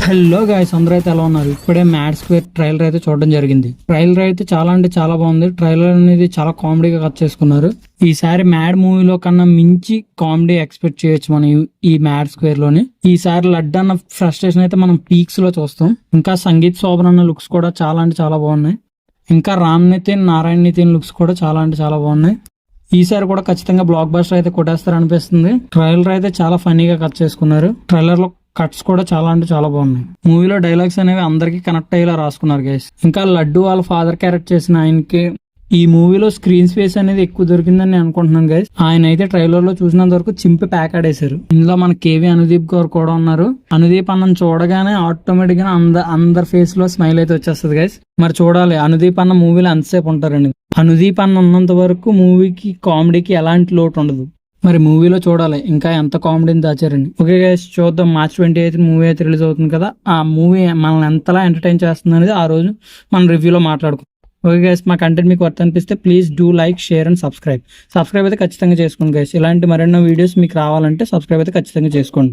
Hello guys, అందరూ అయితే ఎలా ఉన్నారు? ఇప్పుడే మ్యాడ్ స్క్వేర్ ట్రైలర్ అయితే చూడడం జరిగింది. ట్రైలర్ అయితే చాలా అంటే చాలా బాగుంది. ట్రైలర్ అనేది చాలా కామెడీగా కట్ చేసుకున్నారు. ఈసారి మ్యాడ్ మూవీలో కన్నా మించి కామెడీ ఎక్స్పెక్ట్ చేయొచ్చు మనం ఈ మ్యాడ్ స్క్వేర్ లోని. ఈసారి లడ్డు అన్న ఫ్రస్ట్రేషన్ అయితే మనం పీక్స్ లో చూస్తాం. ఇంకా సంగీత్ శోభన్ అన్న లుక్స్ కూడా చాలా అంటే చాలా బాగున్నాయి. ఇంకా రామ్ నితిన్, నారాయణ నితిన్ లుక్స్ కూడా చాలా అంటే చాలా బాగున్నాయి. ఈసారి కూడా ఖచ్చితంగా బ్లాక్ బస్టర్ అయితే కొట్టేస్తారు అనిపిస్తుంది. ట్రైలర్ అయితే చాలా ఫనీగా కట్ చేసుకున్నారు. ట్రైలర్ లో కట్స్ కూడా చాలా అంటే చాలా బాగున్నాయి. మూవీలో డైలాగ్స్ అనేవి అందరికి కనెక్ట్ అయ్యేలా రాసుకున్నారు గైస్. ఇంకా లడ్డు వాళ్ళ ఫాదర్ క్యారెక్టర్ చేసిన ఆయనకి ఈ మూవీలో స్క్రీన్ స్పేస్ అనేది ఎక్కువ దొరికిందని నేను అనుకుంటున్నాను గైస్. ఆయన అయితే ట్రైలర్ లో చూసినంత వరకు చింపి ప్యాక్ ఆడేశారు. ఇందులో మన కేవీ అనుదీప్ గారు కూడా ఉన్నారు. అనుదీప్ అన్నను చూడగానే ఆటోమేటిక్ గా అందరి ఫేస్ లో స్మైల్ అయితే వచ్చేస్తుంది గైస్. మరి చూడాలి అనుదీప్ అన్న మూవీలో ఎంతసేపు ఉంటారండి. అనుదీప్ అన్న ఉన్నంత వరకు మూవీకి కామెడీకి ఎలాంటి లోటు ఉండదు. మరి మూవీలో చూడాలి ఇంకా ఎంత కామెడీని దాచారండి. ఓకే గైస్, చూద్దాం. March 28 మూవీ అయితే రిలీజ్ అవుతుంది కదా, ఆ మూవీ మనల్ని ఎంతలా ఎంటర్టైన్ చేస్తుంది అనేది ఆ రోజు మనం రివ్యూలో మాట్లాడుకుందాం. ఓకే గైస్, మా కంటెంట్ మీకు వర్త్ అనిపిస్తే please do like, share and subscribe అయితే ఖచ్చితంగా చేసుకోండి గైస్. ఇలాంటి మరెన్నో వీడియోస్ మీకు రావాలంటే సబ్స్క్రైబ్ అయితే ఖచ్చితంగా చేసుకోండి.